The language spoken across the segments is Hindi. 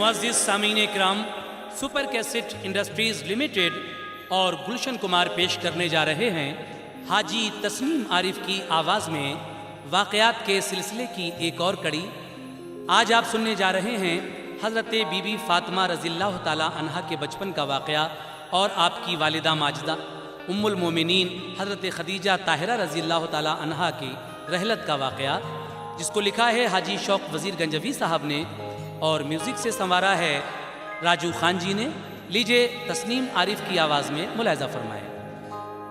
मुअज़्ज़िज़ सामीन इकराम, सुपर कैसेट इंडस्ट्रीज़ लिमिटेड और गुलशन कुमार पेश करने जा रहे हैं हाजी तस्नीम आरिफ की आवाज़ में वाक़यात के सिलसिले की एक और कड़ी। आज आप सुनने जा रहे हैं हज़रत बीबी फ़ातिमा रज़ियल्लाहु ताला अन्हा के बचपन का वाक़या और आपकी वालिदा माजिदा उम्मुल मोमिनीन हज़रत खदीजा ताहिरा रज़ियल्लाहु ताला अन्हा की रहलत का वाक़या, जिसको लिखा है हाजी शौक़ वज़ीर गंजवी साहब ने और म्यूज़िक से संवारा है राजू खान जी ने। लीजिए तस्नीम आरिफ की आवाज़ में मुलाहिज़ा फरमाएं।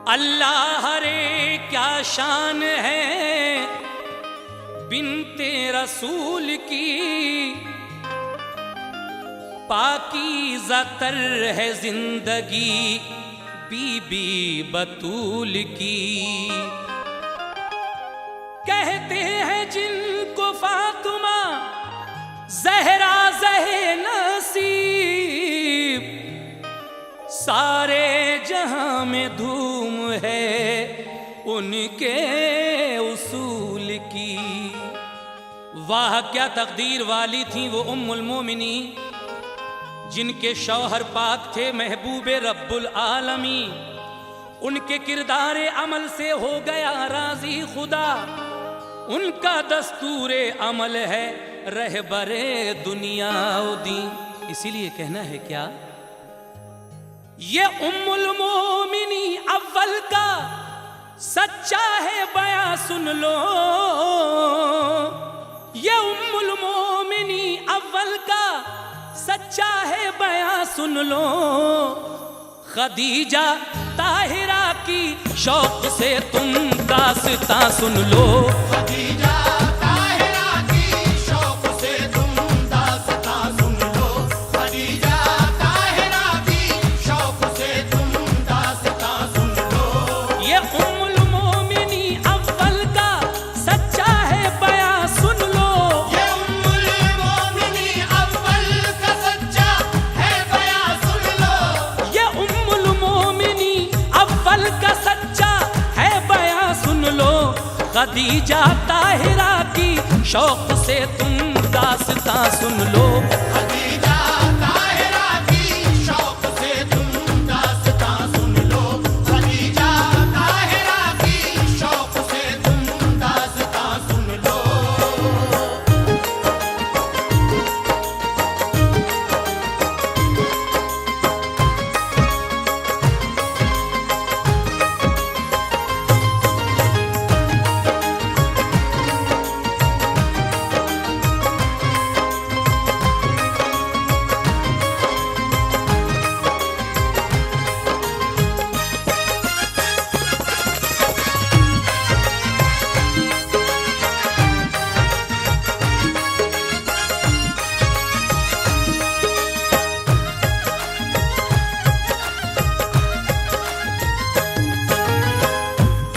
अल्लाह रे क्या शान है बिन्ते रसूल की, पाकीज़ा तर है जिंदगी बीबी बतूल की। कहते हैं जिनको फातिमा ज़हरा ज़हे नसीब, सारे जहां में धूम है उनके उसूल की। वाह क्या तकदीर वाली थी वो उम्मुल मोमिनी, जिनके शौहर पाक थे महबूबे रब्बुल आलमी। उनके किरदारे अमल से हो गया राजी खुदा, उनका दस्तूरे अमल है रहबरे दुनिया दी। इसीलिए कहना है क्या, ये उम्मुल मोमिनी अव्वल का सच्चा है बयां सुन लो। ये उम्मुल मोमिनी अव्वल का सच्चा है बयां सुन लो। खदीजा ताहिरा की शौक से तुम दास्तां सुन लो। खदीजा ताहिरा की शौक से तुम दास्तां सुन लो। खदीजा ताहिरा की शौक से तुम दास्तां सुन लो। ये उम्मुल मोमिनी अव्वल का सच्चा है बयां सुन लो। ये उम्मुल मोमिनी अव्वल का सच्चा है बयां सुन लो। ये उम्मुल मोमिनी अव्वल का सच्चा है बयां सुन लो। खदीजा ताहिरा की शौक से तुम दास्तां सुन लो। खदीजा ताहिरा की शौक से तुम दास्तां सुन लो। खदीजा ताहिरा की शौक से तुम दास्तां सुन लो।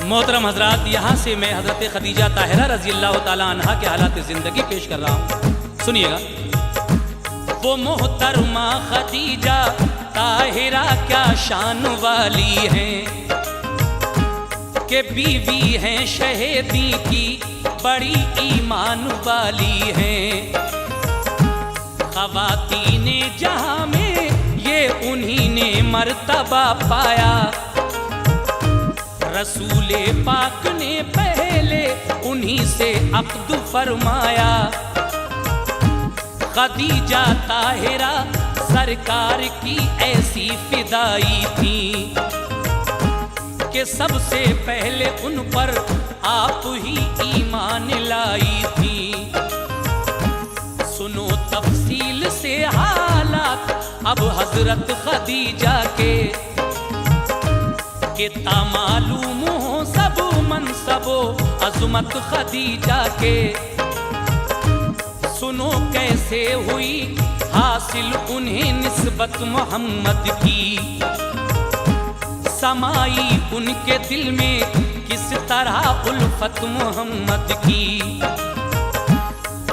मोहतरम हजरात, यहाँ से मैं हज़रत खदीजा ताहिरा रज़ियल्लाहु ताला अन्हा के हालात ज़िंदगी पेश कर रहा हूँ। सुनिएगा। वो मोहतरमा खदीजा ताहिरा क्या शान वाली हैं कि बीवी हैं शहीदी की बड़ी ईमान वाली हैं। ख़वातीने जहाँ में ये उन्हीं ने मर्तबा पाया, रसूले पाक ने पहले उन्हीं से अक़्द फरमाया। खदीजा ताहिरा सरकार की ऐसी फिदाई थी कि सबसे पहले उन पर आप ही ईमान लाई थी। सुनो तफसील से हालात अब हजरत खदीजा के तामालूम हो सब मनसबो अज़मत खदीजा के। सुनो कैसे हुई हासिल उन्हें निस्बत मोहम्मद की, समाई उनके दिल में किस तरह उल्फत मोहम्मद की।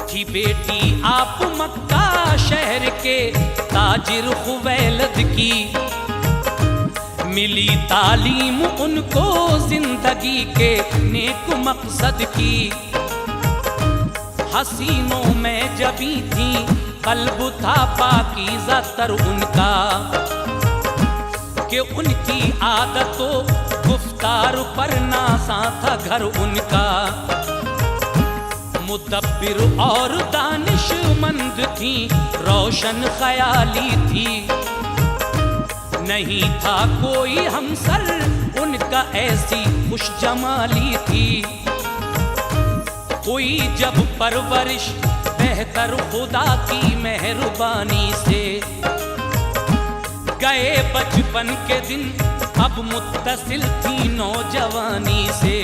थी बेटी आप मक्का शहर के ताजिर खुवैलद की, मिली तालीम उनको जिंदगी के नेक मकसद की। हसीनों में जबी थी कल्ब था पाकीज़ा तर उनका, कि उनकी आदतों गुफ्तार पर नासा था घर उनका। मुदब्बिर और दानिशमंद थी, रोशन ख्याली थी, नहीं था कोई हमसर उनका ऐसी खुश जमाली थी। हुई जब परवरिश बेहतर खुदा की मेहरबानी से, गए बचपन के दिन अब मुत्तसिल थी नौजवानी से।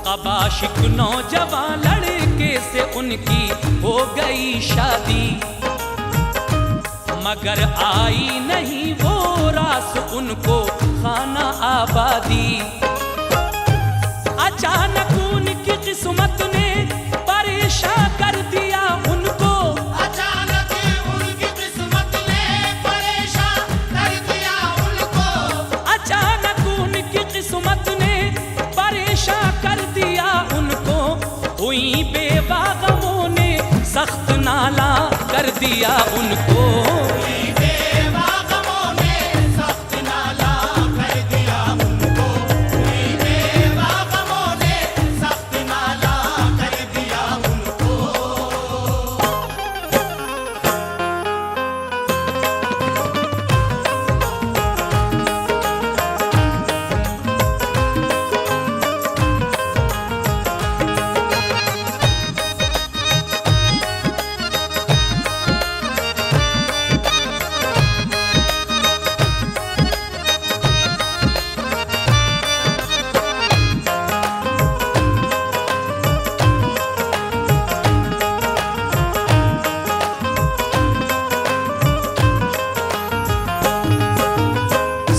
अब आशिक नौजवान लड़के से उनकी हो गई शादी, मगर आई नहीं वो रास उनको खाना आबादी। अचानक उनकी किस्मत ने परेशान कर दिया उनको, अचानक उनकी किस्मत ने परेशान कर दिया उनको, अचानक उनकी किस्मत ने परेशान कर दिया उनको। हुई बेवा गमों ने सख्त नाला कर दिया उनको।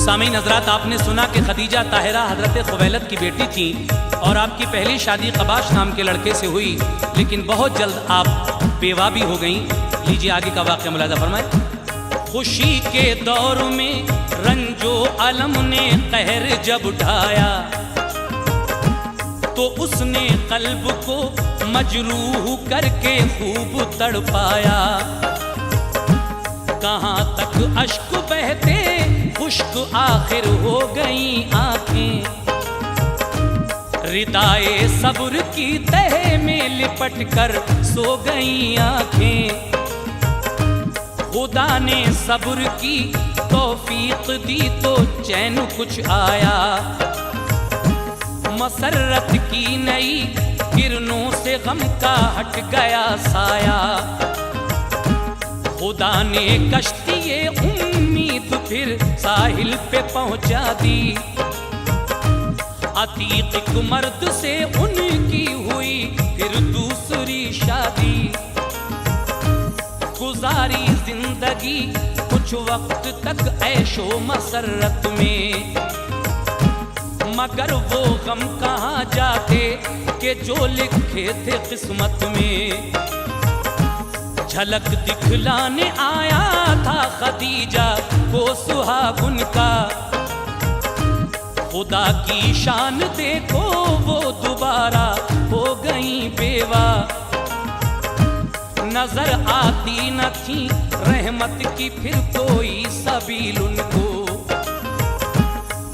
सामीन हजरात, आपने सुना कि खदीजा ताहिरा हजरत खुवैलद की बेटी थी और आपकी पहली शादी कबाश नाम के लड़के से हुई, लेकिन बहुत जल्द आप बेवा भी हो गईं। लीजिए आगे का वाक़या मुलाज़ा फरमाएं। खुशी के दौर में रंजो अलम ने कहर जब ढाया, तो उसने कल्ब को मजरूह करके खूब तड़पाया। कहाँ तक अश्क बहते खुश्क आखिर हो गई आंखें, रिदाए सब्र की तह में लिपट कर सो गई आंखें। खुदा ने सब्र की तौफीक दी तो चैन कुछ आया, मसरत की नई किरणों से गम का हट गया साया। खुदा ने कश्ती उम्मीद फिर साहिल पे पहुंचा दी, अतीक एक मर्द से उनकी हुई फिर दूसरी शादी। गुजारी जिंदगी कुछ वक्त तक ऐशो मसरत में, मगर वो गम कहाँ जाते कि जो लिखे थे किस्मत में। झलक दिखलाने आया था खदीजा को सुहागुन का, खुदा की शान देखो वो दोबारा हो गई बेवा। नजर आती न थी रहमत की फिर कोई सबील उनको,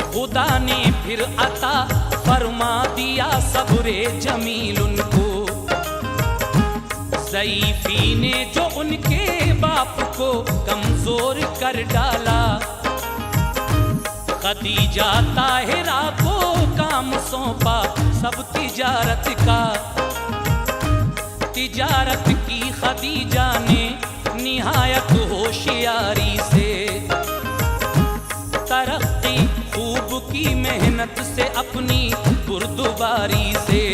खुदा ने फिर अता फरमा दिया सब्रे जमील उनको। ज़ईफ़ी ने जो उनके बाप को कमजोर कर डाला, खदीजा ताहिरा को काम सौंपा सब तिजारत का। तिजारत की खदीजा ने निहायत होशियारी से, तरक्की खूब की मेहनत से अपनी बुर्दबारी से।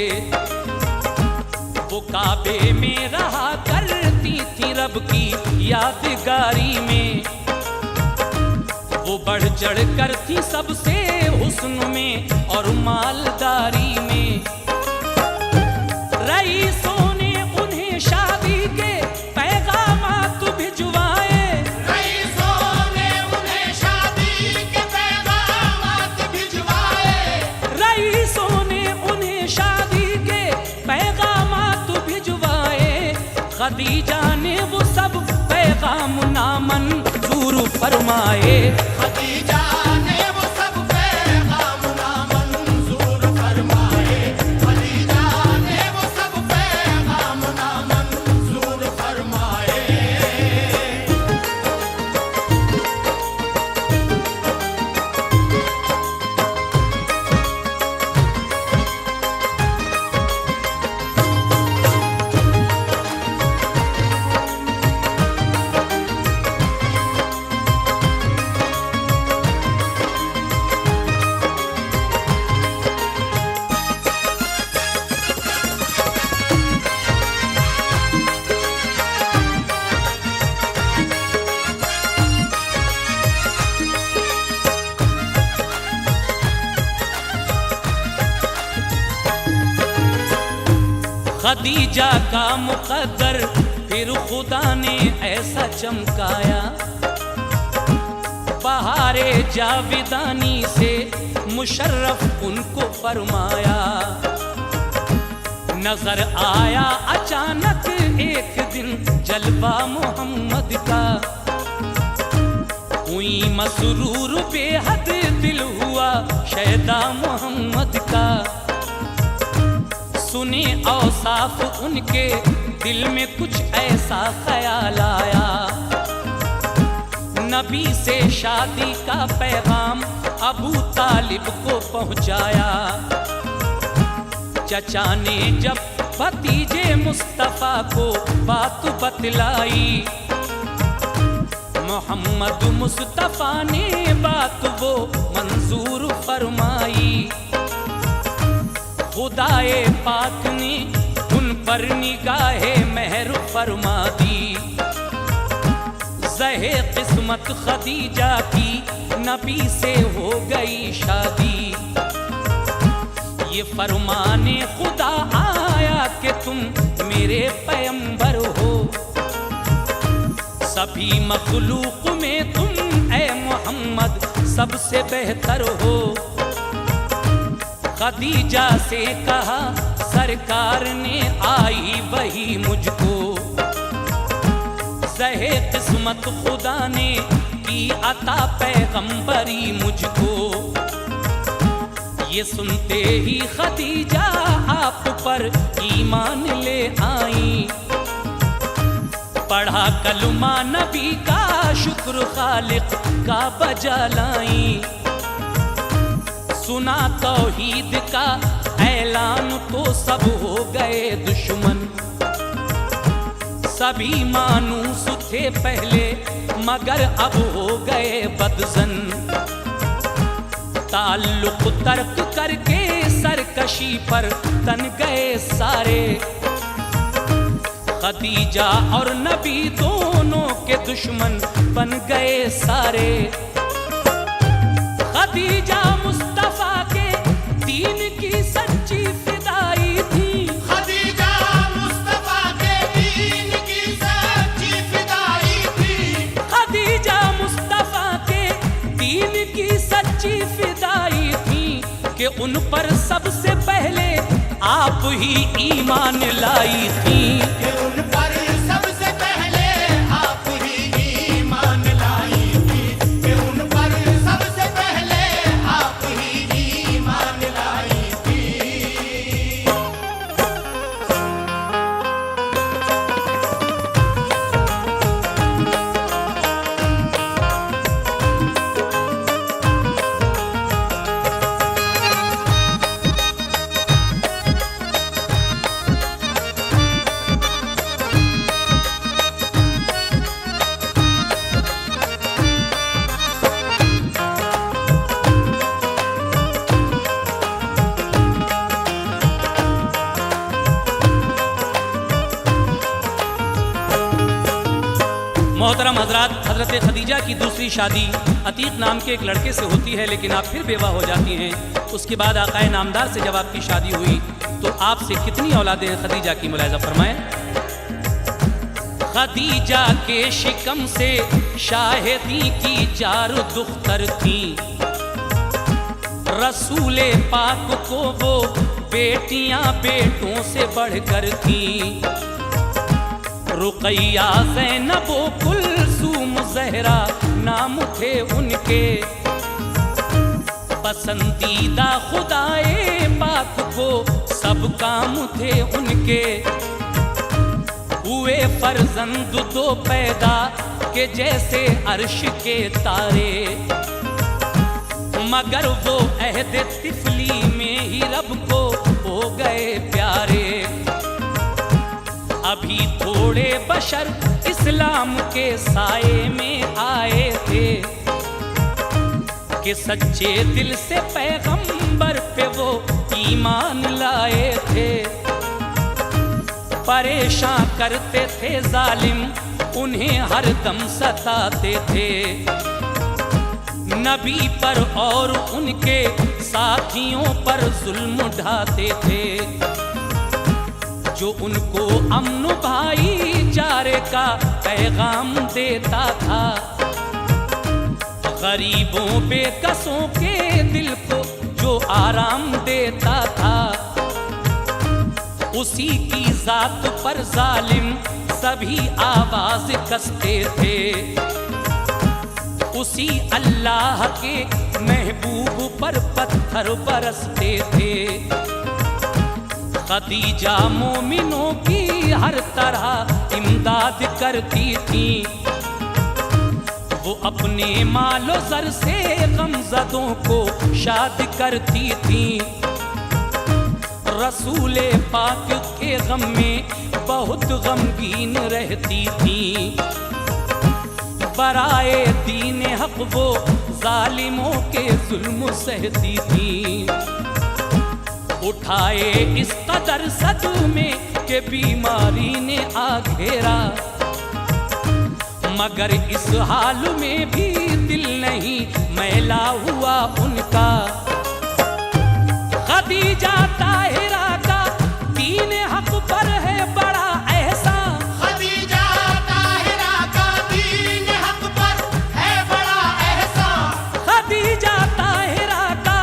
वो काबे में रहा करती थी रब की यादगारी में, वो बढ़ चढ़ कर थी सबसे हुस्न में और मालदारी में। रईसों ने उन्हें शादी के पैगामात भिजवाए, रईसों ने उन्हें शादी के पैगामात भिजवाए, रईसों ने उन्हें शादी के पैगामात भिजवाए। खदीजा ने वो सब पैगाम नामंजूर फरमाए। खदीजा ने वो सब पैगाम नामंजूर फरमाए। खदीजा ने वो सब पैगाम नामंजूर फरमाए। खदीजा का मुकद्दर फिर खुदा ने ऐसा चमकाया, बहारे जाविदानी से मुशर्रफ उनको फरमाया। नजर आया अचानक एक दिन जलवा मोहम्मद का, हुई मसरूर बेहद दिल हुआ शैदा मोहम्मद का। सुने औसाफ उनके दिल में कुछ ऐसा ख्याल आया, नबी से शादी का पैगाम अबू तालिब को पहुंचाया। चचा ने जब भतीजे मुस्तफा को बात बतलाई, मोहम्मद मुस्तफा ने बात वो मंजूर फरमाई। खुदाए पाक ने उन पर निगाहे मेहर फरमा दी। ज़हे किस्मत खदीजा की नबी से हो गई शादी। ये फरमाने खुदा आया कि तुम मेरे पैगंबर हो, सभी मखलूक में तुम ए मोहम्मद सबसे बेहतर हो। खदीजा से कहा सरकार ने आई वही मुझको, ज़हे किस्मत खुदा ने की अता पैगंबरी मुझको। ये सुनते ही खदीजा आप पर ईमान ले आई, पढ़ा कलमा नबी का शुक्र खालिक का बजा लाई। सुना तौहीद का ऐलान तो सब हो गए दुश्मन, सभी मानूस थे पहले मगर अब हो गए बदजन। ताल्लुक तर्क करके सरकशी पर तन गए सारे, खदीजा और नबी दोनों के दुश्मन बन गए सारे। खदीजा मुस्तफा के दीन की सच्ची फिदाई थी। खदीजा मुस्तफा के दीन की सच्ची फिदाई थी। खदीजा मुस्तफा के दीन की सच्ची फिदाई थी कि उन पर सबसे पहले आप ही ईमान लाई थी। कि उन पर सबसे पहले आप ही ईमान लाई थी। कि उन पर सबसे पहले आप ही ईमान लाई थी। मोहतरम हजरात, हजरत खदीजा की दूसरी शादी अतीक नाम के एक लड़के से होती है, लेकिन आप फिर बेवा हो जाती हैं। उसके बाद आकाए नामदार से जब आपकी शादी हुई तो आपसे कितनी औलादें खदीजा की मुलाहिजा फरमाएं। खदीजा के शिकम से शाहिदी की 4 दुख्तर थी। रसूले पाक को वो बेटियां बेटों से बढ़कर थी। रुकैया ज़ैनब कुलसूम ज़हरा नाम थे उनके। पसंदीदा खुदाए पाक को सब काम थे उनके। हुए फर्जंद दो पैदा के जैसे अर्श के तारे, मगर वो अहद तिफली में ही रब को हो गए प्यारे। अभी थोड़े बशर इस्लाम के साए में आए थे कि सच्चे दिल से पैगंबर पे वो ईमान लाए थे। परेशान करते थे जालिम उन्हें हर दम सताते थे। नबी पर और उनके साथियों पर जुल्म ढाते थे। जो उनको अमन भाईचारे का पैगाम देता था, गरीबों बेकसों के दिल को जो आराम देता था, उसी की जात पर जालिम सभी आवाज कसते थे। उसी अल्लाह के महबूब पर पत्थर बरसते थे। खदीजा मोमिनों की हर तरह इमदाद करती थी। वो अपने मालो ज़र से गमज़दों को शाद करती थी। रसूले पाक के गम में बहुत गमगीन रहती थी। बराए दीन हक वो जालिमों के जुल्म सहती थी। उठाए इस कदर सदमे के बीमारी ने आ घेरा, मगर इस हाल में भी दिल नहीं मैला हुआ उनका। खदीजा ताहिरा का दीन हक पर है बड़ा एहसान। खदीजा ताहिरा का दीन हक पर है बड़ा एहसान। खदीजा ताहिरा का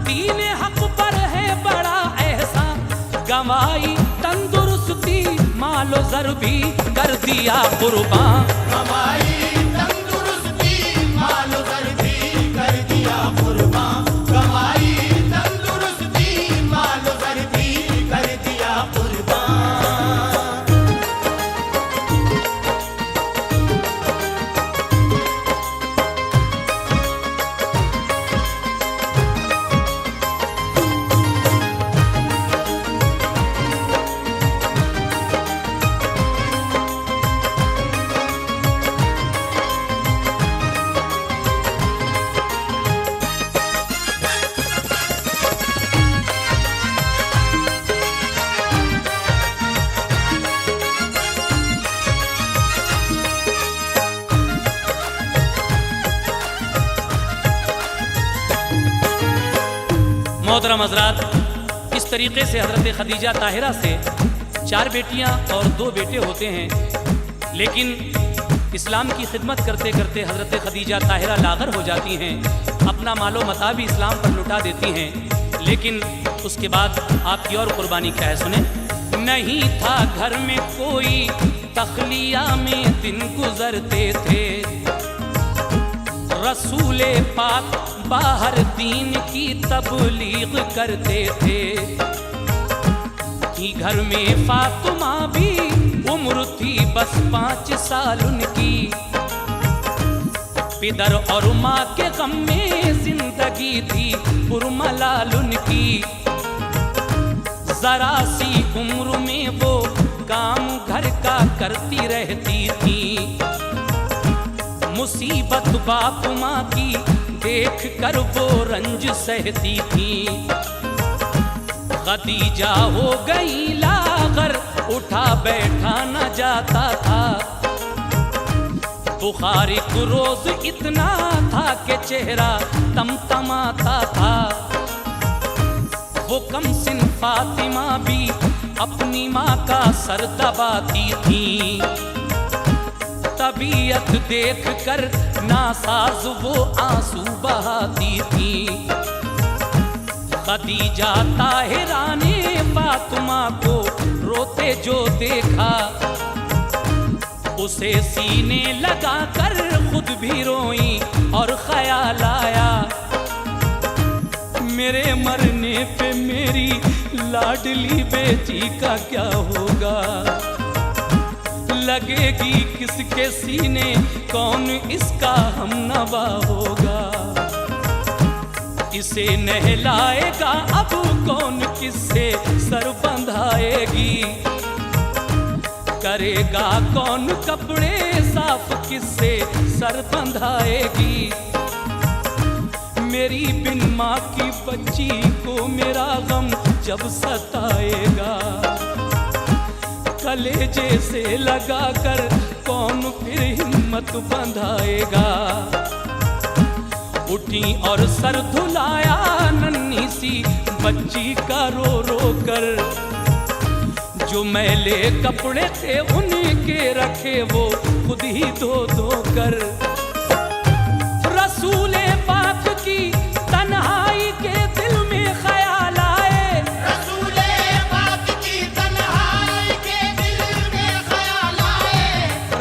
दीन हक पर है बड़ा एहसान। गंवाई तंदुरुस्ती मालो ज़र भी कर दिया कुर्बान। कमाई तंदुरुस्ती मालो ज़र भी कर दिया कुर्बान। कमाई तंदुरुस्ती मालो ज़र भी कर दिया कुर्बान। मोहतरम हज़रात, इस तरीके से हज़रत खदीजा ताहिरा से 4 बेटियां और 2 बेटे होते हैं। लेकिन इस्लाम की खिदमत करते करते हज़रत खदीजा ताहिरा लागर हो जाती हैं। अपना मालो मता भी इस्लाम पर लुटा देती हैं। लेकिन उसके बाद आपकी और कुर्बानी क्या है, सुने। नहीं था घर में कोई, तखलिया में दिन गुजरते थे। रसूले पाक बाहर दीन की तबलीग करते थे। कि घर में फातिमा भी उम्र थी बस 5 साल उनकी। पिदर और माँ के गम में जिंदगी थी पुरमलाल उनकी। जरा सी उम्र में वो काम घर का करती रहती थी। मुसीबत बाप माँ की देख कर वो रंज सहती थी। खदीजा हो गई लागर, उठा बैठा न जाता था। बुखार एक रोज इतना था कि चेहरा तमतमाता था। वो कम सिन फातिमा भी अपनी माँ का सर दबाती थी। तबीयत देख कर नासाज वो आंसू बहाती थी। खदीजा ताहिरा ने फातिमा को रोते जो देखा, उसे सीने लगा कर खुद भी रोई और ख्याल आया, मेरे मरने पे मेरी लाडली बेटी का क्या होगा, लगेगी किसके सीने, कौन इसका हमनवा होगा, इसे नहलाएगा अब कौन, किससे सर बंधाएगी, करेगा कौन कपड़े साफ, किससे सर बंधाएगी, मेरी बिन माँ की बच्ची को मेरा गम जब सताएगा, कलेजे से लगाकर कौन फिर हिम्मत बंधाएगा, उठी और सर धुलाया नन्ही सी बच्ची का रो रो कर, जो मैले कपड़े थे उनके रखे वो खुद ही धो धो कर, रसूले पाक की तन्हाई के दिल में ख्याल आए, रसूले पाक की तन्हाई के दिल में ख्याल आए,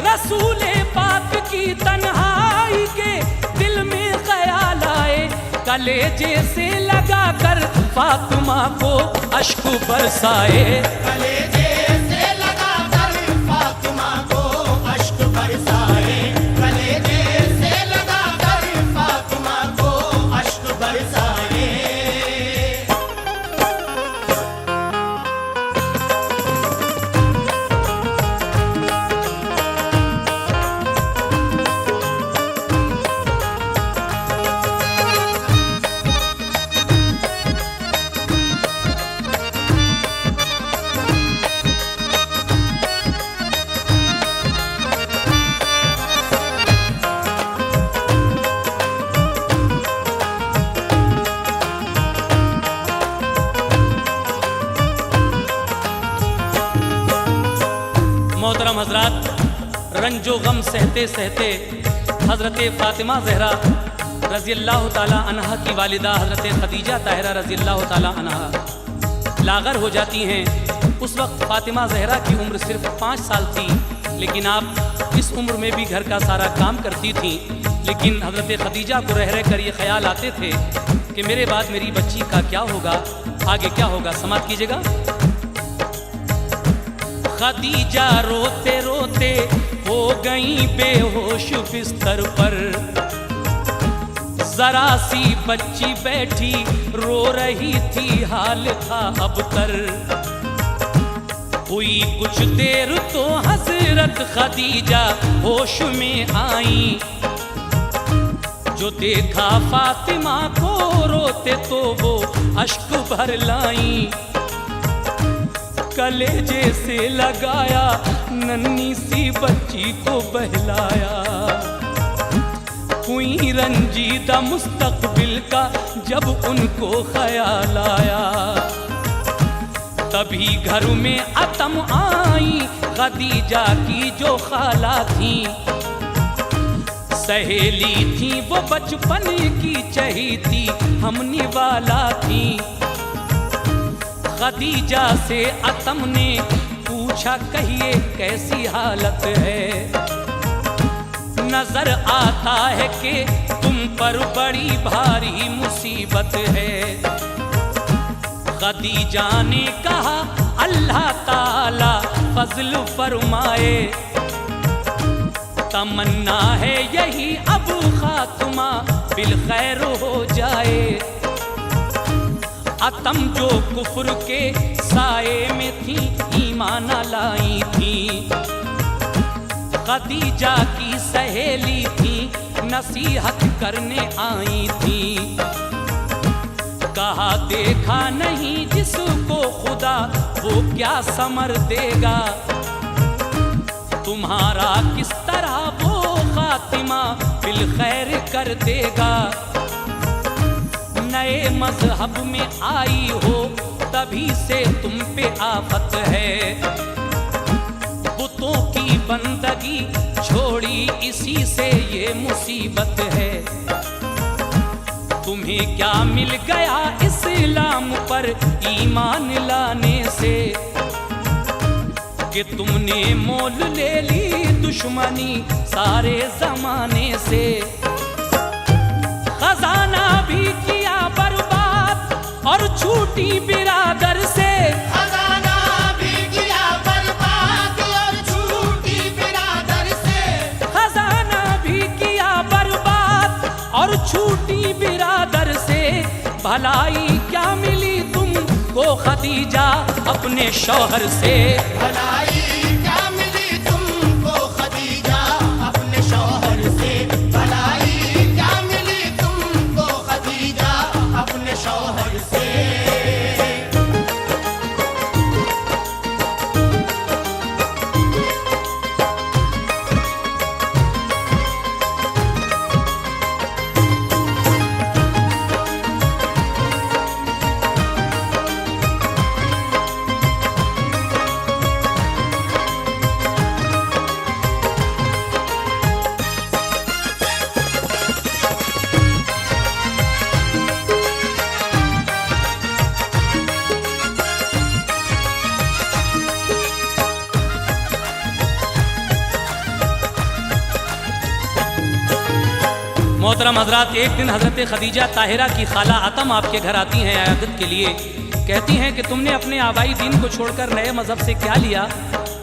रसूले पाक की तन्हाई के दिल में ख्याल आए, कलेजे से लगाकर फातिमा को अश्क बरसाए, कलेजे से लगाकर फातिमा को अश्क बरसाए, कलेजे से लगाकर फातिमा को अश्क बरसाए। मोहतरम हजरात, रंजो गम सहते सहते हज़रत फ़ातिमा ज़हरा रज़ी अल्लाह ताला अन्हा की वालिदा हज़रत खदीजा ताहिरा रज़ी अल्लाह ताला अन्हा लागर हो जाती हैं। उस वक्त फ़ातिमा ज़हरा की उम्र सिर्फ 5 साल थी, लेकिन आप इस उम्र में भी घर का सारा काम करती थीं। लेकिन हज़रत खदीजा को रह रह कर ये ख्याल आते थे कि मेरे बाद मेरी बच्ची का क्या होगा, आगे क्या होगा। समाप्त कीजिएगा। खदीजा रोते रोते हो गई बेहोश बिस्तर पर, जरा सी बच्ची बैठी रो रही थी, हाल था अबतर। हुई कुछ देर तो हजरत खदीजा होश में आई, जो देखा फातिमा को रोते तो वो अश्क भर लाई। कलेजे से लगाया नन्ही सी बच्ची को बहलाया, हुई रंजीदा मुस्तकबिल का जब उनको ख्याल आया। तभी घर में अतम आई खदीजा की जो खाला थी, सहेली थी वो बचपन की चहीती हमने वाला थी। खदीजा से अतम ने पूछा कहिए कैसी हालत है, नजर आता है कि तुम पर बड़ी भारी मुसीबत है। खदीजा ने कहा अल्लाह ताला फजल फरमाए, तमन्ना है यही अब खात्मा बिल खैर हो जाए। अतम जो कुफ्र के साए में थी ईमान लाई थी, खदीजा की सहेली थी नसीहत करने आई थी। कहा देखा नहीं जिसको खुदा वो क्या समर देगा, तुम्हारा किस तरह वो खातिमा बिल खैर कर देगा। नए मजहब में आई हो तभी से तुम पे आफत है, बुतों की बंदगी छोड़ी इसी से ये मुसीबत है। तुम्हें क्या मिल गया इस्लाम पर ईमान लाने से, कि तुमने मोल ले ली दुश्मनी सारे जमाने से। खजाना भी किया बर्बाद और छूटी बिरादर से। खजाना भी किया बर्बाद और छूटी बिरादर से। खजाना भी किया बर्बाद और छूटी बिरादर से। भलाई क्या मिली तुमको खदीजा अपने शौहर से। भलाई क्या मिली तुमको खदीजा अपने शौहर से। भलाई क्या मिली तुमको खदीजा अपने शौहर से। मोहतरम हजरात, एक दिन हजरत खदीजा ताहिरा की खाला आतम आपके घर आती हैं आयादत के लिए। कहती हैं कि तुमने अपने आबाई दीन को छोड़कर नए मजहब से क्या लिया,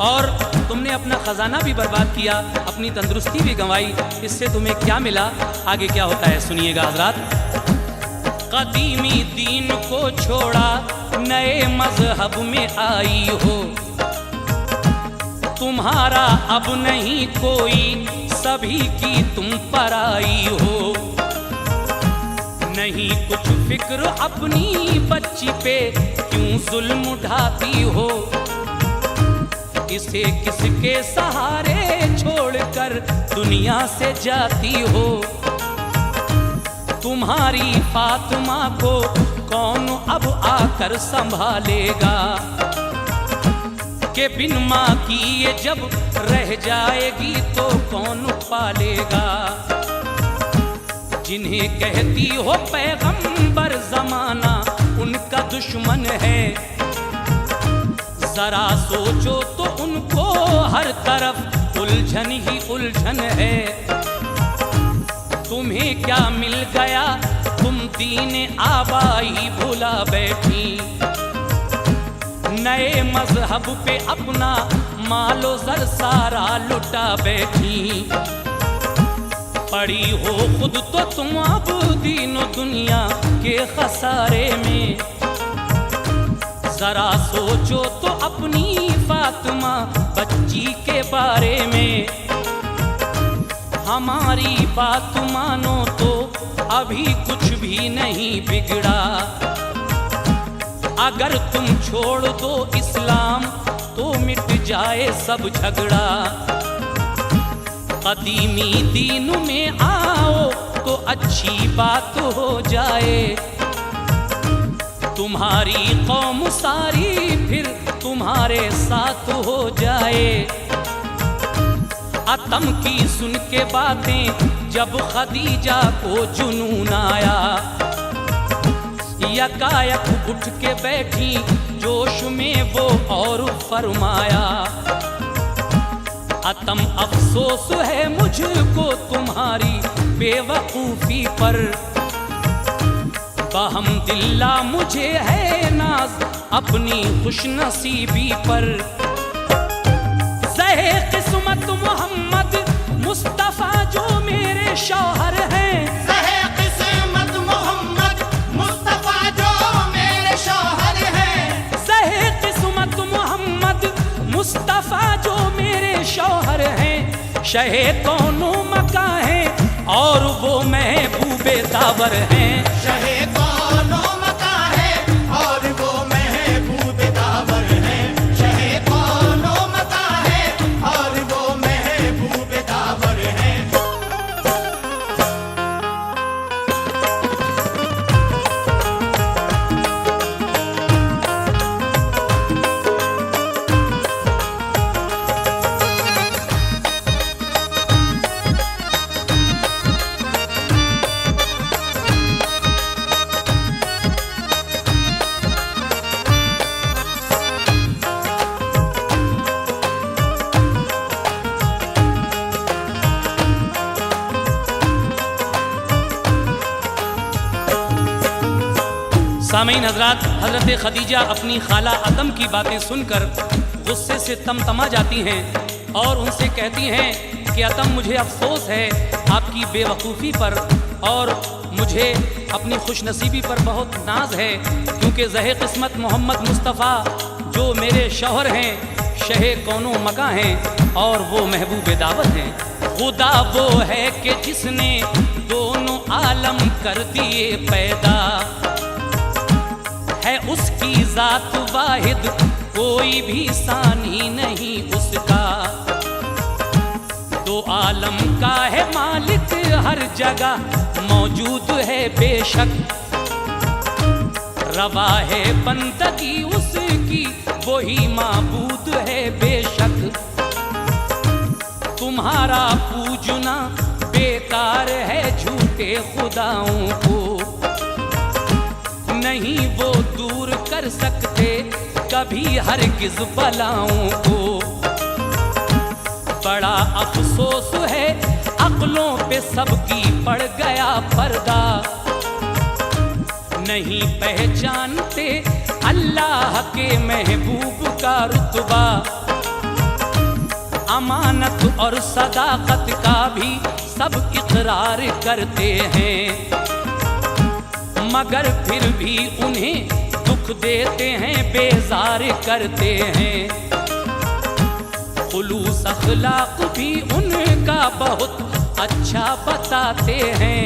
और तुमने अपना खजाना भी बर्बाद किया, अपनी तंदुरुस्ती भी गंवाई, इससे तुम्हें क्या मिला। आगे क्या होता है सुनिएगा हजरात। कदीमी दीन को छोड़ा नए मजहब में आई हो, तुम्हारा अब नहीं कोई सभी की तुम पराई हो। नहीं कुछ फिक्र अपनी बच्ची पे क्यों जुल्म उठाती हो। इसे किसके सहारे छोड़कर दुनिया से जाती हो। तुम्हारी फातिमा को कौन अब आकर संभालेगा, के बिन माँ की ये जब रह जाएगी तो कौन पालेगा। जिन्हें कहती हो पैगंबर जमाना उनका दुश्मन है। जरा सोचो तो उनको हर तरफ उलझन ही उलझन है। तुम्हें क्या मिल गया, तुम दीन आबाई भुला बैठी। नए मजहब पे अपना मालो जर सारा लुटा बैठी। पड़ी हो खुद तो तुम अब दीनो दुनिया के खसारे में। जरा सोचो तो अपनी फातिमा बच्ची के बारे में। हमारी बात मानो तो अभी कुछ भी नहीं बिगड़ा। अगर तुम छोड़ दो इस्लाम तो मिट जाए सब झगड़ा। कदीमी दीन में आओ तो अच्छी बात हो जाए। तुम्हारी कौम सारी फिर तुम्हारे साथ हो जाए। आतम की सुन के बातें जब खदीजा को जुनून आया। यकायक उठ के बैठी जोश में वो और फरमाया। आतम अफसोस है मुझको तुम्हारी बेवकूफ़ी पर। बहमदिल्ला मुझे है नाज अपनी खुशनसीबी पर। ज़हे किस्मत मोहम्मद मुस्तफ़ा जो मेरे शौहर हैं। ज़हे किस्मत मोहम्मद मुस्तफ़ा जो मेरे शौहर हैं। ज़हे किस्मत मोहम्मद मुस्तफ़ा जो मेरे शौहर हैं। शहे कौनो मका हैं और वो महबूबे दावर हैं। शहे कौनो मका है और वो महबूब दावर है। शहे कौनो मका है और वो महबूब दावर है। सामीन हजरात, हजरत खदीजा अपनी खाला अतम की बातें सुनकर गुस्से से तमतमा जाती हैं और उनसे कहती हैं कि अतम, मुझे अफसोस है आपकी बेवकूफ़ी पर और मुझे अपनी खुशनसीबी पर बहुत नाज है, क्योंकि ज़हे किस्मत मोहम्मद मुस्तफ़ा जो मेरे शौहर हैं, शहे कौनो मका हैं और वो महबूब दावत हैं। खुदा वो है कि जिसने दोनों आलम कर दिए पैदा, है उसकी ज़ात वाहिद, कोई भी सानी नहीं उसका। दो आलम का है मालिक, हर जगह मौजूद है बेशक। रवा है बंदगी उसकी, वही माबूद है बेशक। तुम्हारा पूजना बेकार है झूठे खुदाओं को, नहीं वो दूर कर सकते कभी हरगिज़ बलाओं को। बड़ा अफसोस है अक्लों पे सबकी पड़ गया पर्दा, नहीं पहचानते अल्लाह के महबूब का रुतबा। अमानत और सदाकत का भी सब इकरार करते हैं, मगर फिर भी उन्हें दुख देते हैं, बेजार करते हैं। खुलूस अखलाक भी उनका बहुत अच्छा बताते हैं,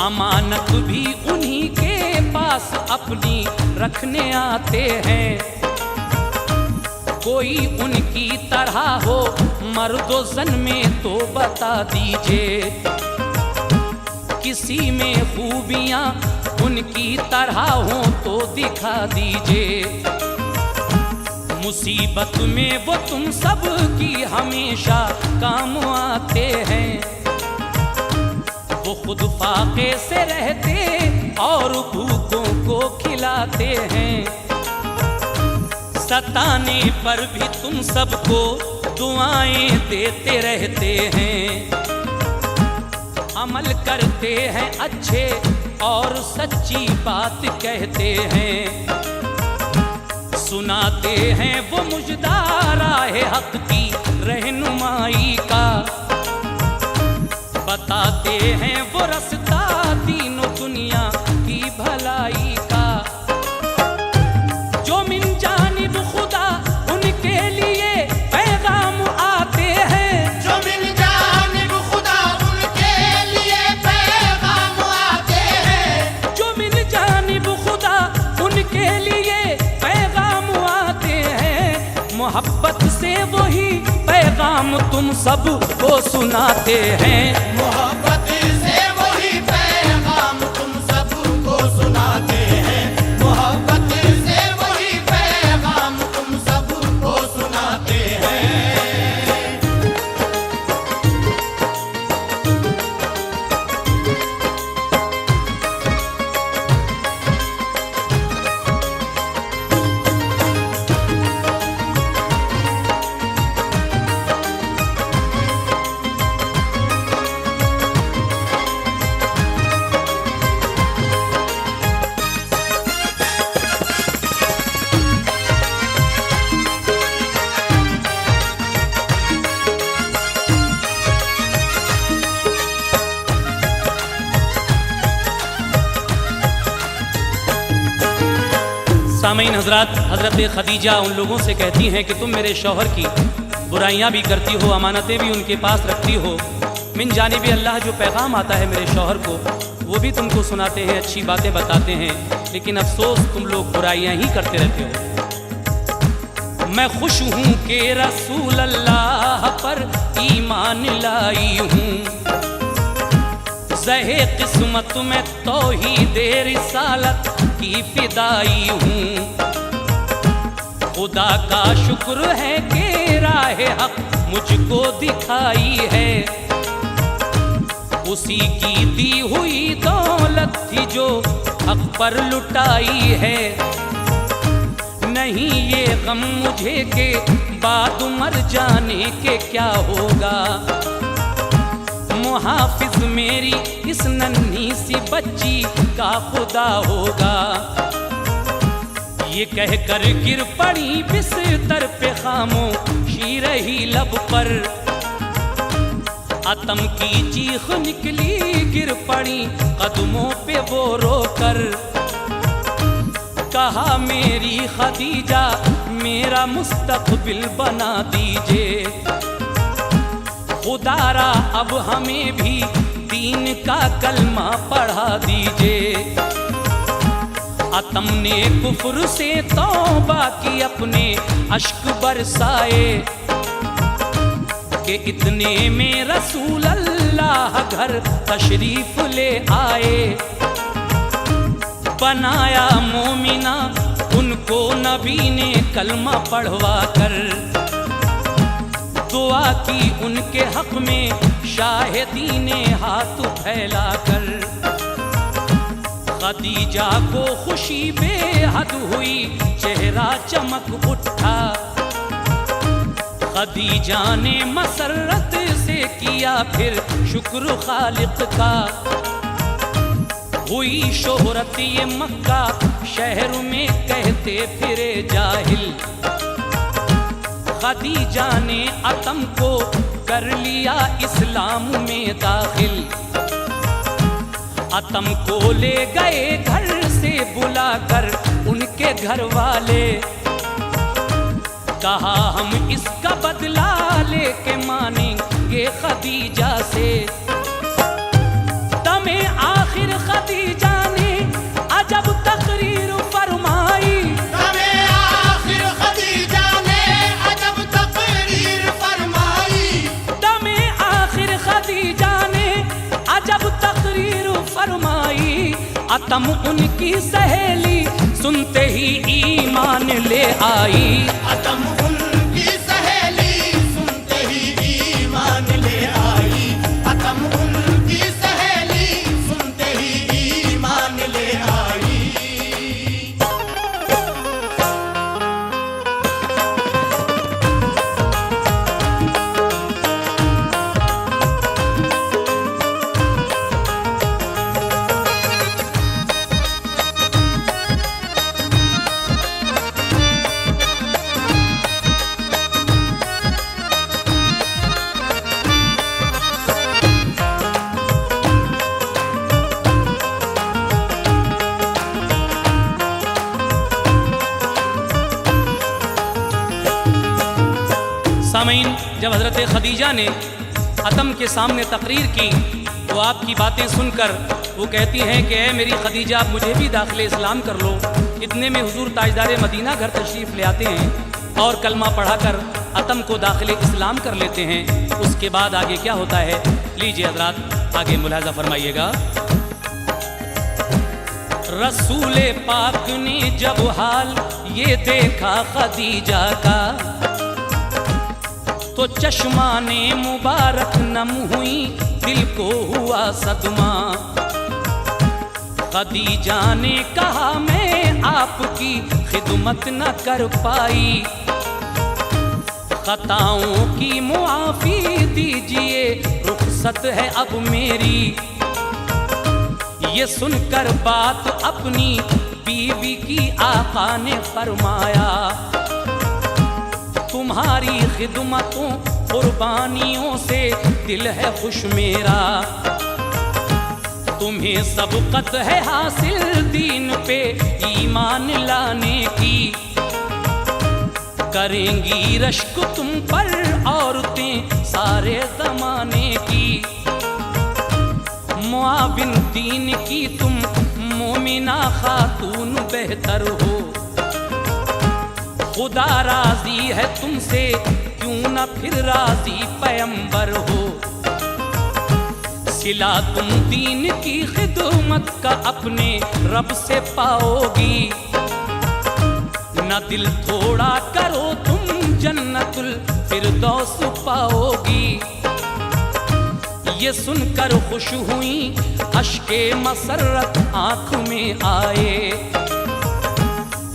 अमानत भी उन्हीं के पास अपनी रखने आते हैं। कोई उनकी तरह हो मर्दो ज़न में तो बता दीजिए, किसी में खूबियाँ उनकी तरह हो तो दिखा दीजिए। मुसीबत में वो तुम सब की हमेशा काम आते हैं, वो खुद फाके से रहते और भूखों को खिलाते हैं। सताने पर भी तुम सबको दुआएं देते रहते हैं, अमल करते हैं अच्छे और सच्ची बात कहते हैं। सुनाते हैं वो मुजदारा है हक की रहनुमाई का, बताते हैं वो रास्ता तीनों दुनिया की भलाई का। जो मिन जानिब खुदा उनके लिए पैगाम आते हैं, जो मिन जानिब खुदा उनके लिए पैगाम आते हैं, जो मिन जानिब खुदा उनके लिए पैगाम आते हैं। मोहब्बत से वही पैगाम तुम सब को सुनाते हैं, मोहब्बत से वही पैगाम तुम सबको सुनाते हैं, मोहब्बत से वही पैगाम तुम सबको सुनाते हैं। सामीन हजरात, हजरत खदीजा उन लोगों से कहती हैं कि तुम मेरे शौहर की बुराइयां भी करती हो, अमानतें भी उनके पास रखती हो। मिन जानिब अल्लाह जो पैगाम आता है मेरे शौहर को वो भी तुमको सुनाते हैं, अच्छी बातें बताते हैं, लेकिन अफसोस तुम लोग बुराइयां ही करते रहते हो। मैं खुश हूँ कि रसूल अल्लाह पर ईमान लाई हूँ, ज़हे किस्मत में तौहीद रिसालत की फिदाई हूँ। खुदा का शुक्र है कि राह हक मुझको दिखाई है, उसी की दी हुई दौलत थी जो हक पर लुटाई है। नहीं ये गम मुझे के बाद मर जाने के क्या होगा, मुहाफिज मेरी इस नन्ही सी बच्ची का खुदा होगा। ये कहकर गिर पड़ी बिस्तर पे खामोशी रही लब पर। अतम की चीख निकली गिर पड़ी कदमों पे वो रोकर। कहा मेरी खदीजा मेरा मुस्तकबिल बना दीजिए, खुदारा अब हमें भी दीन का कलमा पढ़ा दीजिए। अतम ने कुफ्र से तौबा की अपने अश्क बरसाए कि इतने में रसूल अल्लाह घर तशरीफ ले आए। बनाया मोमिना उनको नबी ने कलमा पढ़वा कर। दुआ की उनके हक में शाहिदी ने हाथ फैला कर। खदीजा को खुशी बेहद हुई चेहरा चमक उठा। खदीजा ने मसरत से किया फिर शुक्र खालिक का। हुई शोहरत ये मक्का शहर में कहते फिरे जाहिल। खदीजा ने अतम को कर लिया इस्लाम में दाखिल। अतम को ले गए घर से बुलाकर उनके घर वाले। कहा हम इसका बदला लेके मानेंगे खदीजा से। दमे आखिर खदीजा ने अजब तकरीर फरमाई। दमे आखिर खदीजा ने अजब तकरीर फरमाई। दमे आखिर खदीजा ने अजब तकरीर फरमाई। अतम उनकी सहेली सुनते ही ईमान ले आई। अतम उनकी सहेली सुनते ही ईमान ले आई। अतम उनकी सहेली सुनते ही ईमान ले आई। सामीन, जब हज़रत खदीजा ने अतम के सामने तकरीर की तो आपकी बातें सुनकर वो कहती हैं कि ऐ मेरी खदीजा आप मुझे भी दाखिले इस्लाम कर लो। इतने में हुजूर ताजदार मदीना घर तशरीफ़ ले आते हैं और कलमा पढ़ाकर अतम को दाखिले इस्लाम कर लेते हैं। उसके बाद आगे क्या होता है लीजिए हज़रात आगे मुलाज़ा फरमाइएगा। रसूल पाक ने जब हाल ये देखा खदीजा का तो चश्माने मुबारक नम हुई दिल को हुआ सदमा। खदीजा ने कहा मैं आपकी खिदमत न कर पाई। खताओं की मुआफी दीजिए रुखसत है अब मेरी। ये सुनकर बात अपनी बीवी की आका ने फरमाया। तुम्हारी खिदमतों कुर्बानियों से दिल है खुश मेरा। तुम्हें सबकत है हासिल दीन पे ईमान लाने की। करेंगी रश्क तुम पर औरतें सारे ज़माने की। मुआविन दीन की तुम मोमिना खातून बेहतर हो। खुदा राजी है तुमसे क्यों न फिर राजी पैगंबर हो। सिला तुम दीन की खिदमत का अपने रब से पाओगी। न दिल थोड़ा करो तुम जन्नतुल फिरदौस पाओगी। ये सुनकर खुश हुई अश्के मसरत आँख में आए।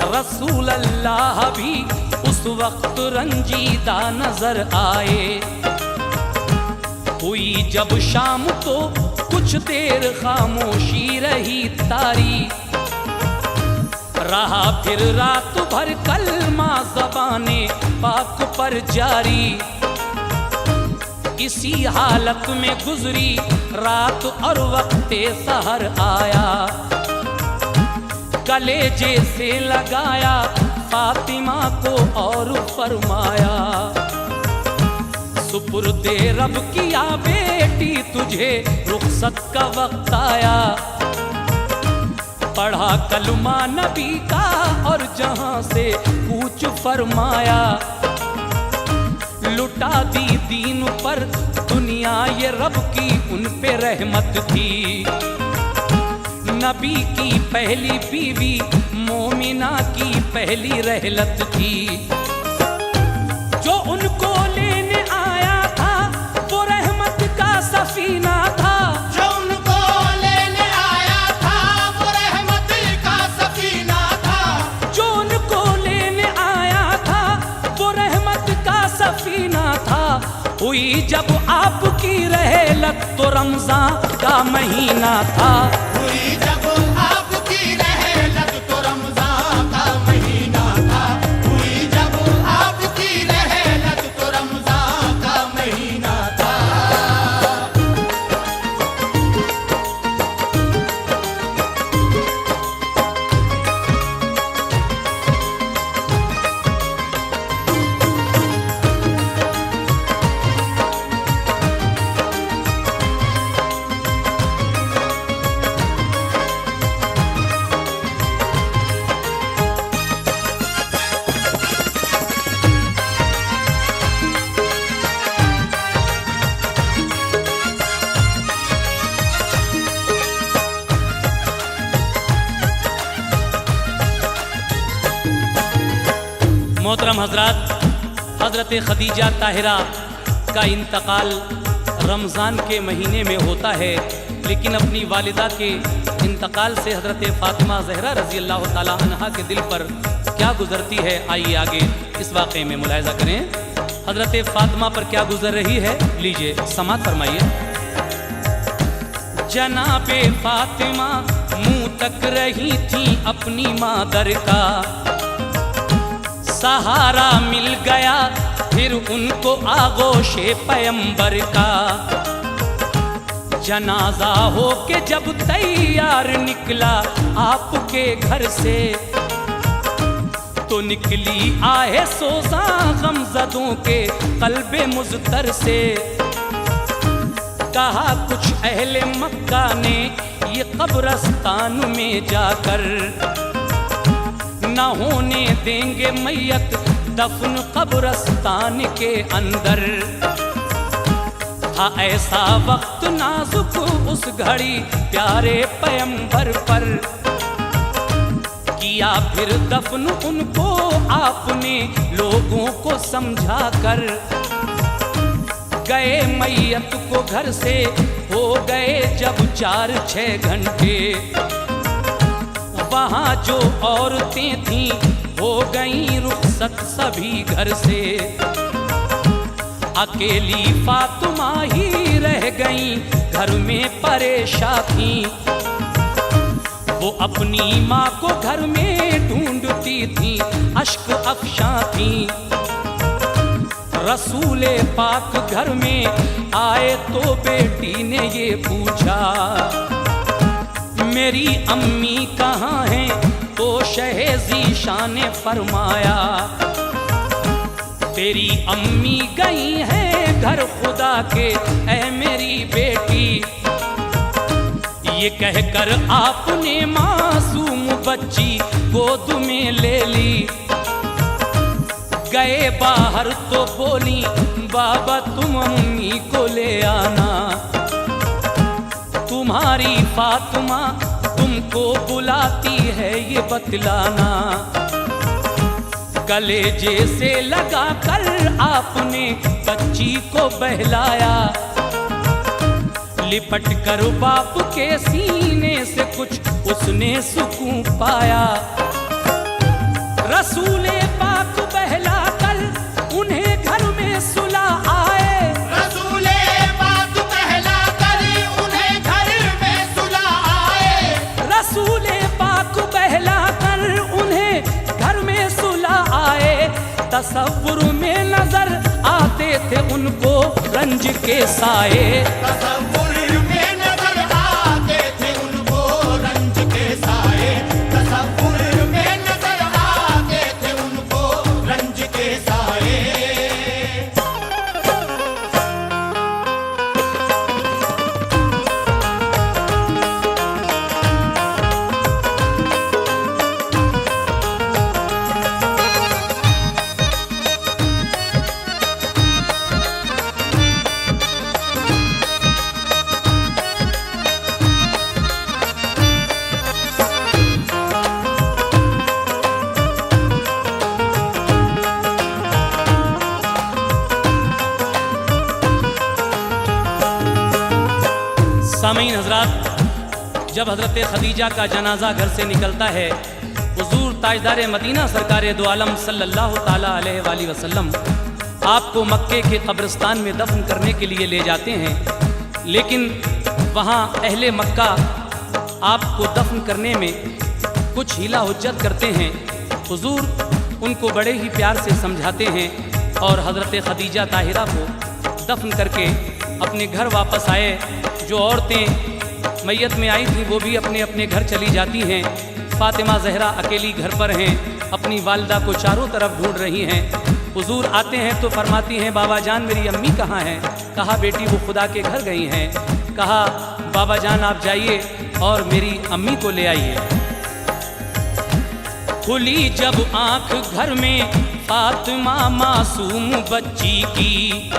रसूल अल्लाह भी उस वक्त रंजीदा नजर आए। हुई जब शाम तो कुछ देर खामोशी रही तारी, रहा फिर रात भर कलमा ज़बाने पाक पर जारी। इसी हालत में गुजरी रात और वक्ते सहर आया, कलेजे से लगाया फातिमा को और फरमाया, सुपुर्दे रब किया बेटी तुझे रुखसत का वक्त आया। पढ़ा कलमा नबी का और जहां से कूच फरमाया, लुटा दी दीन पर दुनिया ये रब की उन पे रहमत थी। नबी की पहली बीवी मोमिना की पहली रहलत थी। जो उनको लेने आया था वो रहमत का सफीना था, जो उनको लेने आया था वो रहमत का सफीना था, जो उनको लेने आया था वो रहमत का सफीना था। हुई जब आपकी रहलत तो रमजान का महीना था, हुई जब आपकी रहलत तो रमजान का महीना था, हुई जब आपकी रहलत तो रमजान का महीना था। मोहतरम हजरात, हजरत खदीजा ताहिरा का इंतकाल रमज़ान के महीने में होता है, लेकिन अपनी वालिदा के इंतकाल से हजरत फातिमा ज़हरा रज़ी अल्लाह ताला अन्हा के दिल पर क्या गुजरती है, आइए आगे इस वाक़े में मुलाहिज़ा करें। हजरत फातिमा पर क्या गुजर रही है, लीजिए समात फरमाइए। जनाबे फातिमा मुँह तक रही थी अपनी मादर का, सहारा मिल गया फिर उनको आगोशे पैगंबर का। जनाजा हो के जब तैयार निकला आपके घर से, तो निकली आहे सोजा गमज़दों के कल्बे मुज़तर से। कहा कुछ अहले मक्का ने ये कब्रस्तान में जाकर, न होने देंगे मैयत दफन कब्रस्तान के अंदर। था ऐसा वक्त नाजुक उस घड़ी प्यारे पैगंबर पर, किया फिर दफन उनको आपने लोगों को समझा कर। गए मैयत को घर से हो गए जब 4-6 घंटे, वहाँ जो औरतें थीं हो गईं रुखसत सभी घर से। अकेली फातिमा ही रह गईं घर में परेशान थीं, वो अपनी माँ को घर में ढूंढती थीं, अश्क अफशां थीं। रसूले पाक घर में आए तो बेटी ने ये पूछा, मेरी अम्मी कहाँ हैं? तो शहेज़ी शान ने फरमाया, तेरी अम्मी गई हैं घर खुदा के ऐ मेरी बेटी। ये कहकर आपने मासूम बच्ची गोद में ले ली। गए बाहर तो बोली, बाबा तुम अम्मी को ले आना, तुम्हारी फातिमा तुमको बुलाती है ये बतलाना। कलेजे से लगा कर आपने बच्ची को बहलाया, लिपट कर बाप के सीने से कुछ उसने सुकून पाया। रसूले पाक बहला कर उन्हें घर में सुला आए, रसूले पाक तसव्वुर में नजर आते थे उनको रंज के साए। तसव्वुर में नजर आते थे उनको रंज के साए, तसव्वुर में नजर आते थे उनको रंज के साए। सामीन हजरात, जब हज़रत खदीजा का जनाजा घर से निकलता है, हुजूर ताजदार मदीना सरकार दो आलम सल्लल्लाहु ताला अलैहि वसल्लम आपको मक्के के कब्रिस्तान में दफन करने के लिए ले जाते हैं। लेकिन वहाँ अहले मक्का आपको दफन करने में कुछ हीला हुज्जत करते हैं। हुजूर उनको बड़े ही प्यार से समझाते हैं और हज़रत खदीजा ताहिरा को दफन करके अपने घर वापस आए। जो औरतें मैयत में आई थीं वो भी अपने अपने घर चली जाती हैं। फातिमा ज़हरा अकेली घर पर हैं, अपनी वालिदा को चारों तरफ ढूंढ रही हैं। हुजूर आते हैं तो फरमाती हैं, बाबा जान मेरी अम्मी कहाँ हैं? कहा बेटी वो खुदा के घर गई हैं। कहा बाबा जान आप जाइए और मेरी अम्मी को ले आइए। खुली जब आंख घर में फातिमा मासूम बच्ची की,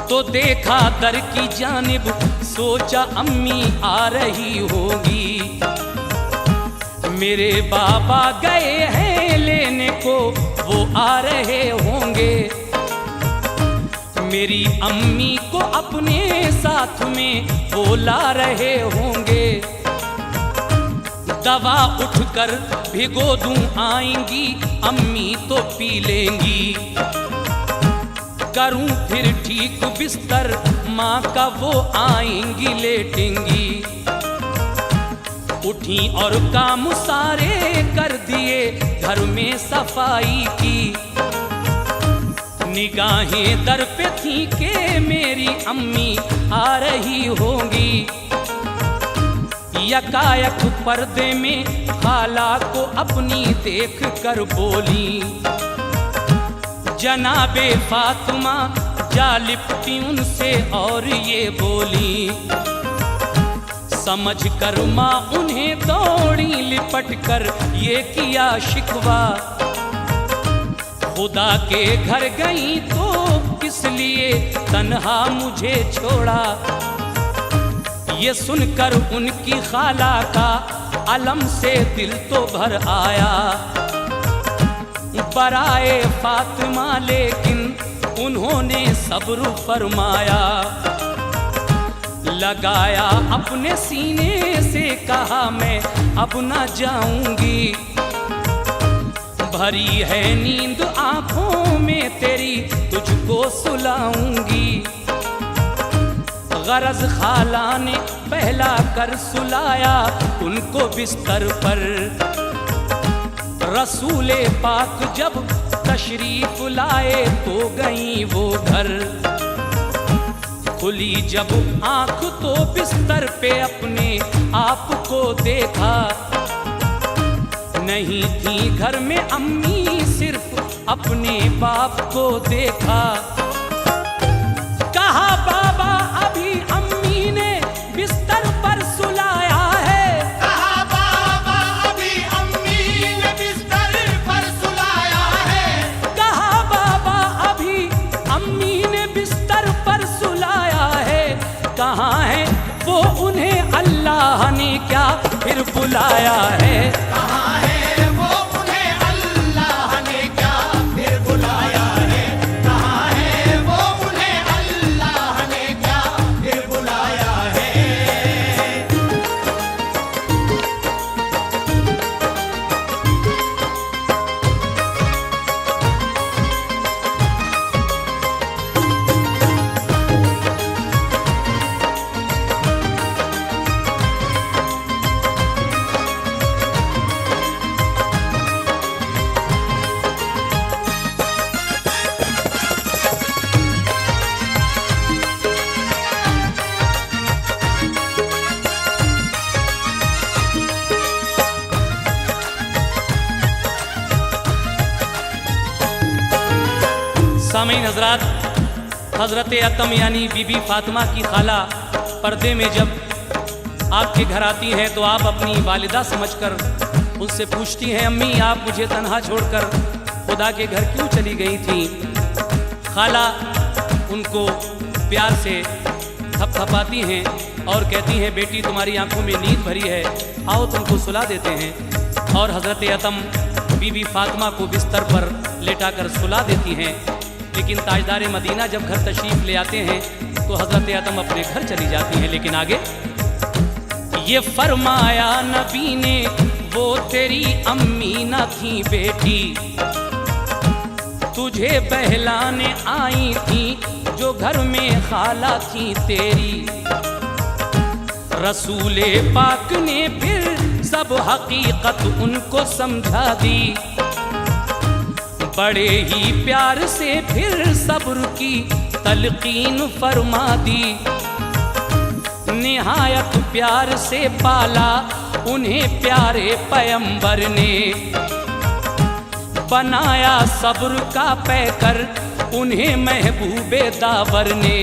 तो देखा दर की जानिब, सोचा अम्मी आ रही होगी। मेरे बाबा गए हैं लेने को, वो आ रहे होंगे। मेरी अम्मी को अपने साथ में वो ला रहे होंगे। दवा उठकर भिगो दूं आएंगी, अम्मी तो पी लेंगी। करूं फिर ठीक बिस्तर, माँ का वो आएंगी लेटेंगी। उठी और काम सारे कर दिए, घर में सफाई की। निगाहें दर पे थी के मेरी अम्मी आ रही होंगी। यकायक पर्दे में खाला को अपनी देख कर बोली, जनाबे फातिमा जा लिपटी उनसे और ये बोली। समझ कर माँ उन्हें दौड़ी लिपट कर ये किया शिकवा। खुदा के घर गई तो इसलिए तन्हा मुझे छोड़ा। ये सुनकर उनकी खाला का अलम से दिल तो भर आया। बराए फातिमा लेकिन उन्होंने सब्र फरमाया। लगाया अपने सीने से कहा मैं अब न जाऊंगी। भरी है नींद आंखों में तेरी, तुझको सुलाऊंगी। गरज खाला ने पहला कर सुलाया उनको बिस्तर पर। रसूले पाक जब तशरीफ लाए तो गई वो घर। खुली जब आंख तो बिस्तर पे अपने आप को देखा। नहीं थी घर में अम्मी, सिर्फ अपने बाप को देखा। कहा बाबा अभी अम्मी ने बिस्तर पर सुलाया है। कहा बाबा अभी अम्मी ने बिस्तर पर सुलाया है। कहा बाबा अभी अम्मी ने बिस्तर पर सुलाया है। कहाँ है वो उन्हें अल्लाह ने क्या फिर बुलाया है। कहाँ है वो उन्हें अल्लाह ने क्या फिर बुलाया है। कहाँ है वो उन्हें अल्लाह ने क्या फिर बुलाया है। सामीन हजरात, हज़रत अतम यानी बीबी फातिमा की खाला पर्दे में जब आपके घर आती हैं तो आप अपनी वालिदा समझकर उनसे पूछती हैं, अम्मी आप मुझे तन्हा छोड़कर खुदा के घर क्यों चली गई थी? खाला उनको प्यार से थपथपाती हैं और कहती हैं, बेटी तुम्हारी आंखों में नींद भरी है, आओ तुमको सुला देते हैं। और हज़रत अतम बीबी फातिमा को बिस्तर पर लेटाकर सुला देती हैं। लेकिन ताजदार मदीना जब घर तशरीफ़ ले आते हैं तो हज़रत अतम अपने घर चली जाती हैं। लेकिन आगे ये फरमाया नबी ने, वो तेरी अम्मी न थी बेटी, तुझे बहलाने आई थी जो घर में खाला थी तेरी। रसूले पाक ने फिर सब हकीकत उनको समझा दी, बड़े ही प्यार से फिर सब्र की तलकीन फरमा दी। निहायत प्यार से पाला उन्हें प्यारे पैगंबर ने, बनाया सब्र का पैकर उन्हें महबूबे दावर ने।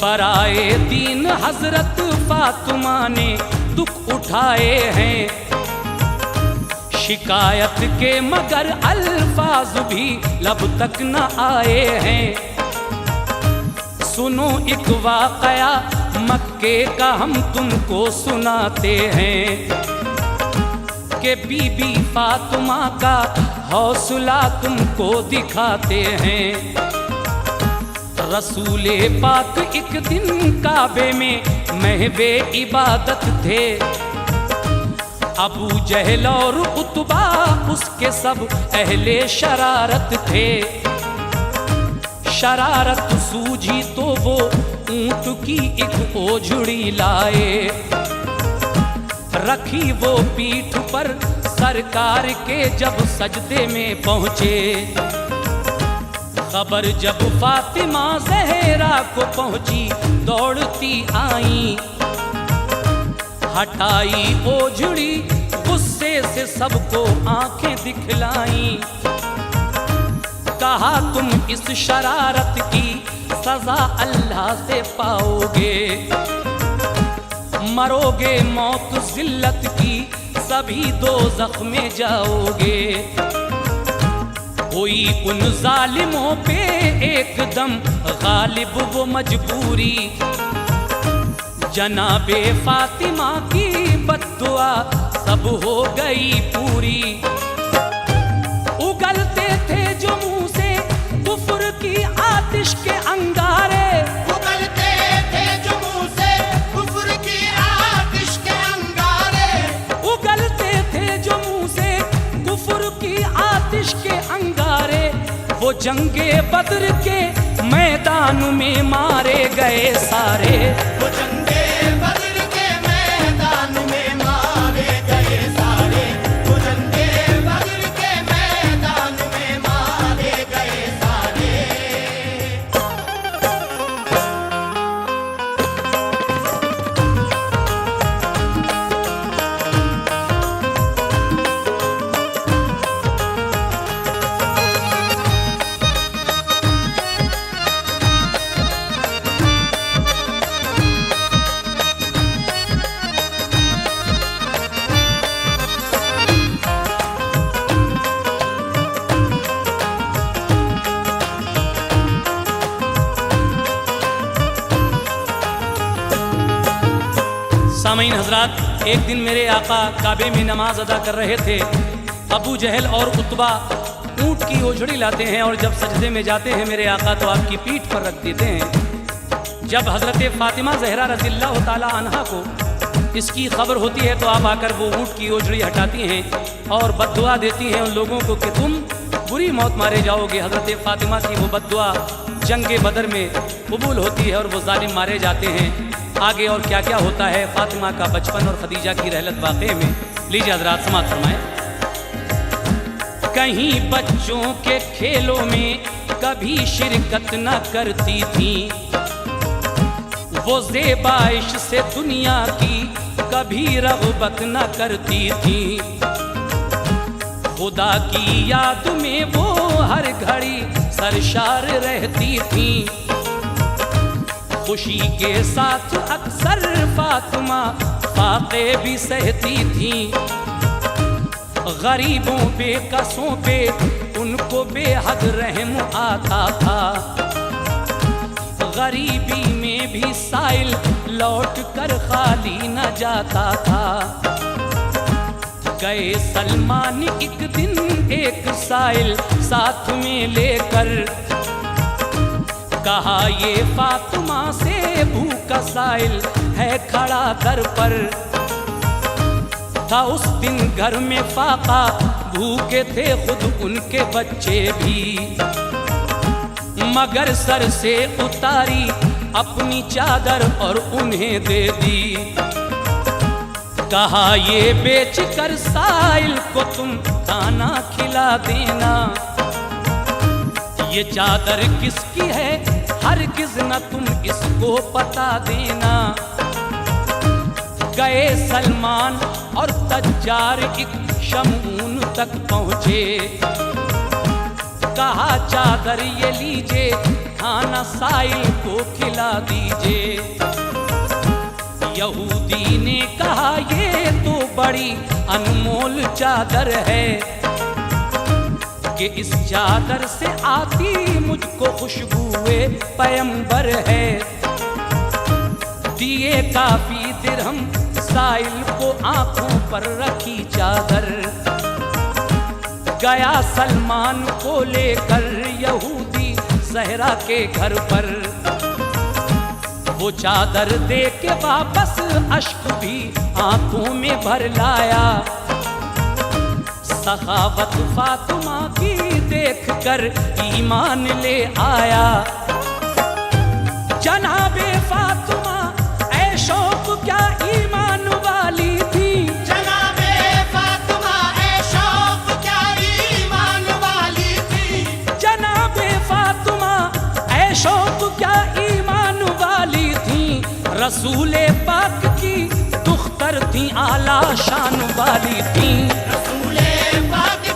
बराए दीन हजरत फातिमा ने दुख उठाए हैं, शिकायत के मगर अल्फाज भी लब तक न आए हैं। सुनो एक वाकया मक्के का हम तुमको सुनाते हैं, कि बीबी फातिमा का हौसला तुमको दिखाते हैं। रसूले पाक एक दिन काबे में महवे इबादत थे, अबू जहल और उतबा उसके सब अहले शरारत थे। शरारत सूझी तो वो ऊंट की एक ओझड़ी लाए, रखी वो पीठ पर सरकार के जब सजदे में पहुँचे। खबर जब फातिमा ज़हरा को पहुँची दौड़ती आई, हटाई ओझड़ी गुस्से से सबको आंखें दिखलाई। कहा तुम इस शरारत की सजा अल्लाह से पाओगे, मरोगे मौत जिल्लत की सभी दोज़ख में जाओगे। कोई उन जालिमों पे एकदम गालिब वो मजबूरी, जनाबे फातिमा की बद्दुआ सब हो गई पूरी। उगलते थे जो मुंह से कुफ्र की आतिश के अंगारे, उगलते थे जो मुंह से कुफ्र की आतिश के अंगारे, उगलते थे जो मुंह से कुफ्र की आतिश के अंगारे। वो जंगे बद्र के मैदान में मारे गए सारे, वो जंगे बद्र के मैदान में मारे गए सारे, वो जंगे बद्र के मैदान में मारे गए सारे। सामीन हजरात, एक दिन मेरे आका काबे में नमाज अदा कर रहे थे। अबू जहल और उतबा ऊँट की ओझड़ी लाते हैं और जब सजदे में जाते हैं मेरे आका तो आपकी पीठ पर रख देते हैं। जब हज़रत फातिमा ज़हरा रज़ियल्लाहु ताला अन्हा को इसकी खबर होती है तो आप आकर वो ऊँट की ओझड़ी हटाती हैं और बद्दुआ देती हैं उन लोगों को कि तुम बुरी मौत मारे जाओगे। हज़रत फातिमा की वो बद्दुआ जंगे बदर में कबूल होती है और वो जालिम मारे जाते हैं। आगे और क्या क्या होता है फातिमा का बचपन और खदीजा की रहलत वाक़े में, लीजिए हज़रात समाअत फरमाएं। कहीं बच्चों के खेलों में कभी शिरकत न करती थी, वो ज़ेबाइश से दुनिया की कभी रग़बत न करती थी। खुदा की याद में वो हर घड़ी सरशार रहती थी। खुशी के साथ अक्सर फातिमा फाके भी सहती थी। गरीबों बेकसों पे उनको बेहद रहम आता था। गरीबी में भी साइल लौट कर खाली न जाता था। गए सलमान एक दिन एक साइल साथ में लेकर, कहा ये फातिमा से भूखा साइल है खड़ा दर पर। था उस दिन घर में फाका, भूखे थे खुद उनके बच्चे भी। मगर सर से उतारी अपनी चादर और उन्हें दे दी। कहा ये बेच कर साइल को तुम खाना खिला देना। ये चादर किसकी है हरगिज़ न तुम इसको पता देना। गए सलमान और तज्जार एक शमून तक पहुँचे। कहा चादर ये लीजिए, खाना साइल को खिला दीजिए। यहूदी ने कहा ये तो बड़ी अनमोल चादर है कि इस चादर से आती मुझको खुशबुए पैगंबर है। दिए काफी दिरहम साइल को आंखों पर रखी चादर। गया सलमान को लेकर यहूदी सहरा के घर पर। वो चादर दे के वापस अश्क भी आंखों में भर लाया। सखावत फातिमा की देख कर ईमान ले आया। जनाबे फातिमा ऐ शौक क्या ईमान वाली थी। जनाबे फातिमा ऐ शौक क्या ईमान वाली थी। जनाबे फातिमा ऐ शौक क्या ईमान वाली थी। रसूले पाक की दुख्तर थी, आला शान वाली थी। रसूले पाक